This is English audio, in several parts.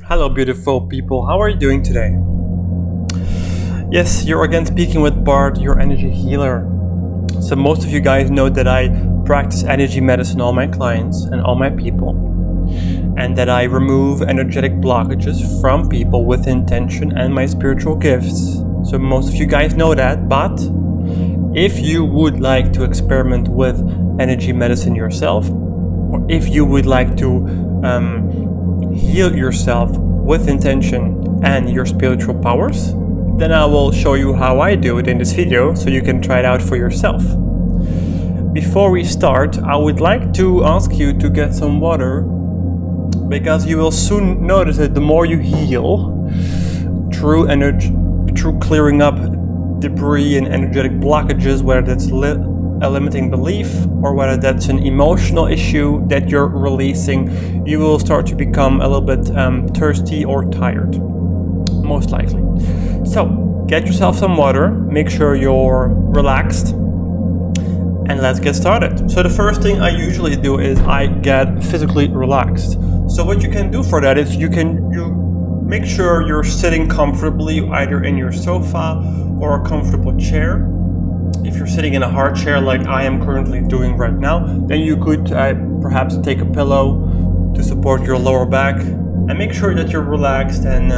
Hello, beautiful people. How are you doing today? Yes, you're again speaking with Bart, your energy healer. So most of you guys know that I practice energy medicine on all my clients and all my people, and that I remove energetic blockages from people with intention and my spiritual gifts. So most of you guys know that, but if you would like to experiment with energy medicine yourself, or if you would like to heal yourself with intention and your spiritual powers, then I will show you how I do it in this video so you can try it out for yourself. Before we start, I would like to ask you to get some water, because you will soon notice that the more you heal through clearing up debris and energetic blockages, whether that's a limiting belief or whether that's an emotional issue that you're releasing, you will start to become a little bit thirsty or tired, most likely. So get yourself some water, make sure you're relaxed, and let's get started. So the first thing I usually do is I get physically relaxed. So what you can do for that is you make sure you're sitting comfortably, either in your sofa or a comfortable chair. If you're sitting in a hard chair like I am currently doing right now, then you could perhaps take a pillow to support your lower back and make sure that you're relaxed. And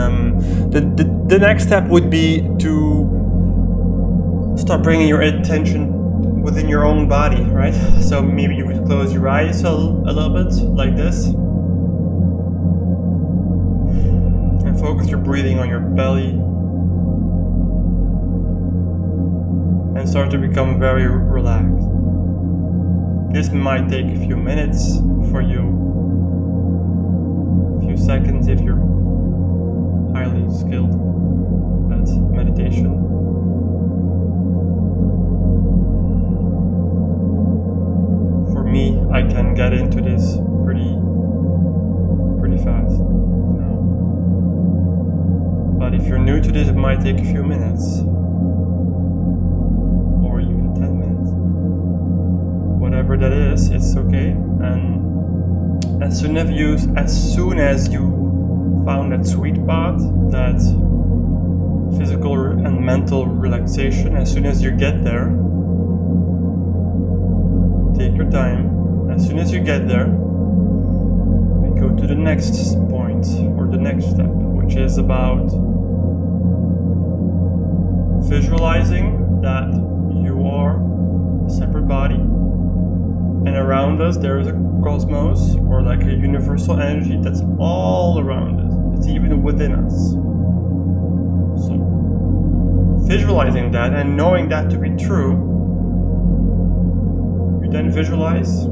the next step would be to start bringing your attention within your own body, right? So maybe you could close your eyes a little bit like this and focus your breathing on your belly. And start to become very relaxed. This might take a few minutes for you, a few seconds if you're highly skilled at meditation. For me, I can get into this pretty fast now. But if you're new to this, it might take a few minutes. Whatever that is, it's okay. And as soon as you found that sweet spot, that physical and mental relaxation, as soon as you get there, take your time. As soon as you get there, we go to the next point or the next step, which is about visualizing that you are a separate body. And around us there is a cosmos, or like a universal energy that's all around us. It's even within us. So visualizing that and knowing that to be true, you then visualize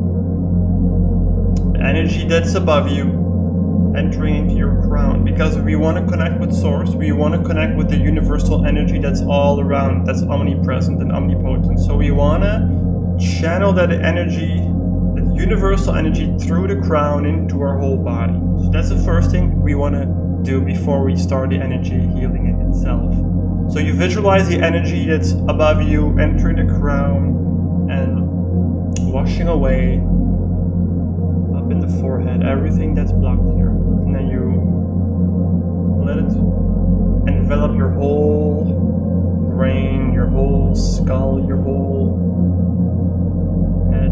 the energy that's above you entering into your crown, because we want to connect with source. We want to connect with the universal energy that's all around, that's omnipresent and omnipotent. So we want to channel that energy, that universal energy, through the crown into our whole body. So that's the first thing we want to do before we start the energy healing in itself. So you visualize the energy that's above you entering the crown and washing away up in the forehead everything that's blocked here. And then you let it envelop your whole brain, your whole skull, your whole head.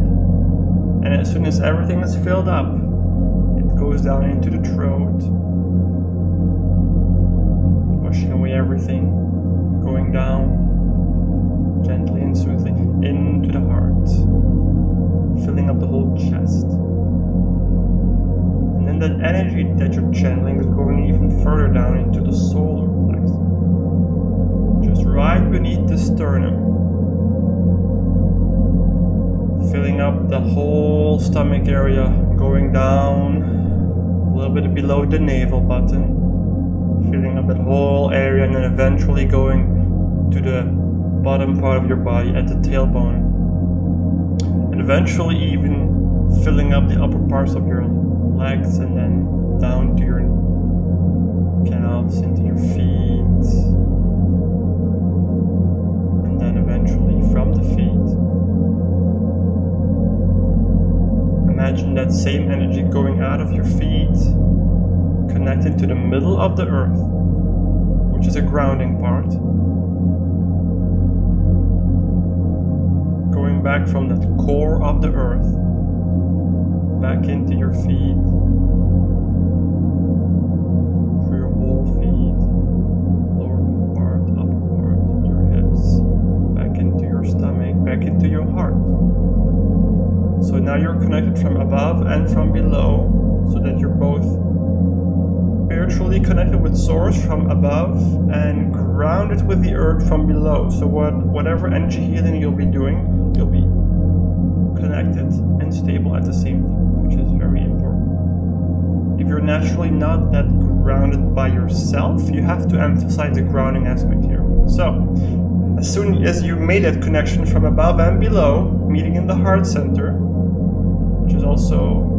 And as soon as everything is filled up, it goes down into the throat, washing away everything, going down gently and smoothly into the heart, filling up the whole chest. And then that energy that you're channeling is going even further down into the solar plexus, just right beneath the sternum, filling up the whole stomach area, going down a little bit below the navel button, filling up that whole area, and then eventually going to the bottom part of your body at the tailbone, and eventually even filling up the upper parts of your legs, and then down to your calves, into your feet, and then eventually from the feet. Imagine that same energy going out of your feet, connecting to the middle of the earth, which is a grounding part. Going back from that core of the earth, back into your feet, through your whole feet, lower part, upper part, your hips, back into your stomach, back into your heart. So now you're connected from above and from below, so that you're both spiritually connected with Source from above and grounded with the earth from below. So whatever energy healing you'll be doing, you'll be connected and stable at the same time, which is very important. If you're naturally not that grounded by yourself, you have to emphasize the grounding aspect here. So as soon as you made that connection from above and below, meeting in the heart center, which is also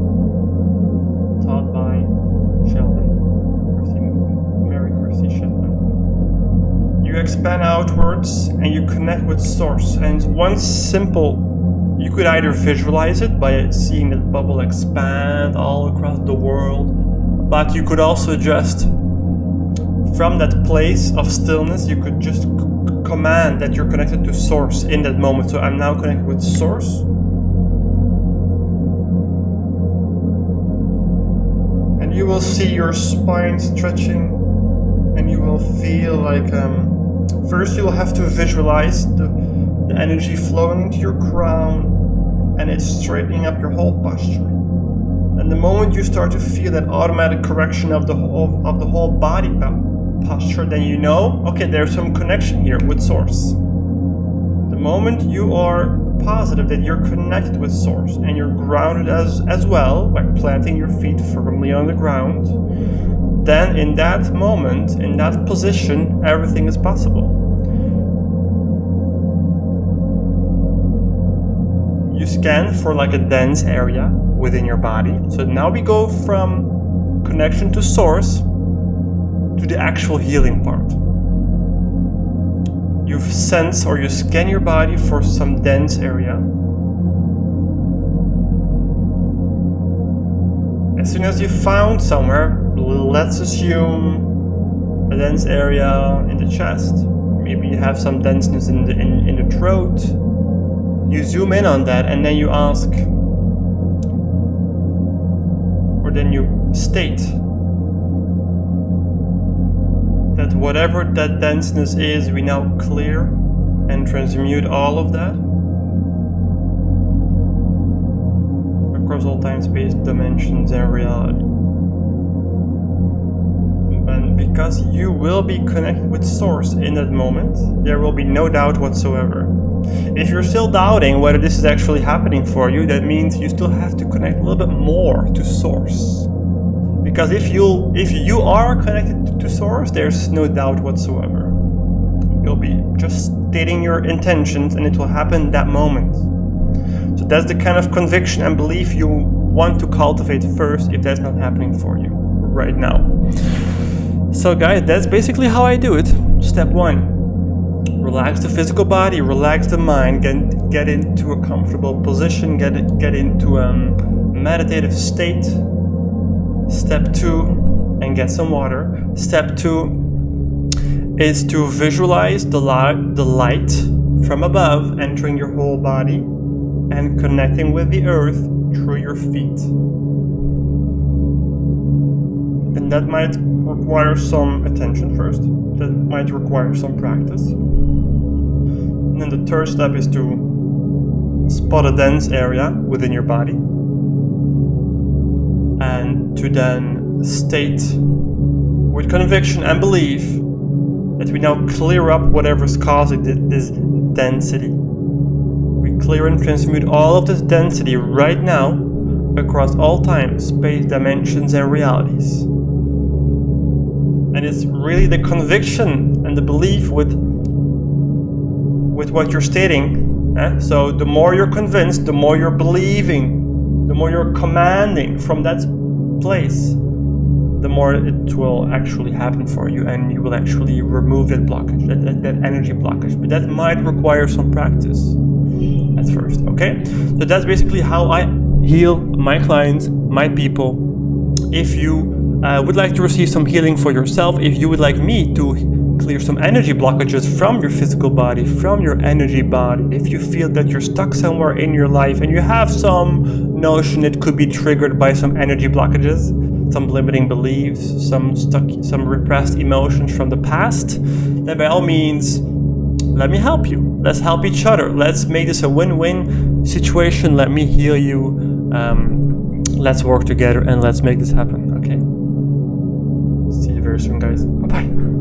taught by Sheldon, Mary Christie Sheldon, you expand outwards and you connect with Source. And one simple, you could either visualize it by seeing that bubble expand all across the world, but you could also just, from that place of stillness, you could just command that you're connected to Source in that moment. So I'm now connected with Source. And you will see your spine stretching, and you will feel like, first you'll have to visualize the energy flowing into your crown, and it's straightening up your whole posture. And the moment you start to feel that automatic correction of the whole body posture, then you know, okay, there's some connection here with Source. The moment you are positive that you're connected with Source and you're grounded as well, by planting your feet firmly on the ground, then in that moment, in that position, everything is possible. You scan for like a dense area within your body. So now we go from connection to Source to the actual healing part. You sense or you scan your body for some dense area. As soon as you found somewhere, let's assume a dense area in the chest. Maybe you have some denseness in the throat. You zoom in on that and then you ask, or then you state that whatever that denseness is, we now clear and transmute all of that across all time, space, dimensions, and reality. And because you will be connected with Source in that moment, there will be no doubt whatsoever. If you're still doubting whether this is actually happening for you, that means you still have to connect a little bit more to Source. Because if you are connected to Source, there's no doubt whatsoever. You'll be just stating your intentions and it will happen that moment. So that's the kind of conviction and belief you want to cultivate first if that's not happening for you right now. So guys, that's basically how I do it. Step 1. Relax the physical body, relax the mind, get into a comfortable position, get into a meditative state. Step 2, and get some water. Step 2 is to visualize the light from above entering your whole body and connecting with the earth through your feet. And that might require some attention first. That might require some practice. And then the third step is to spot a dense area within your body and to then state with conviction and belief that we now clear up whatever's causing this density. We clear and transmute all of this density right now across all time, space, dimensions, and realities. And it's really the conviction and the belief with what you're stating. So the more you're convinced, the more you're believing, the more you're commanding from that place, the more it will actually happen for you, and you will actually remove that blockage, that energy blockage. But that might require some practice at first, okay? So that's basically how I heal my clients, my people. If you would like to receive some healing for yourself, if you would like me to clear some energy blockages from your physical body, from your energy body, if you feel that you're stuck somewhere in your life and you have some notion it could be triggered by some energy blockages, some limiting beliefs, some repressed emotions from the past, then by all means, let me help you. Let's help each other. Let's make this a win-win situation. Let me heal you. Let's work together and let's make this happen, okay? See you very soon, guys. Bye-bye.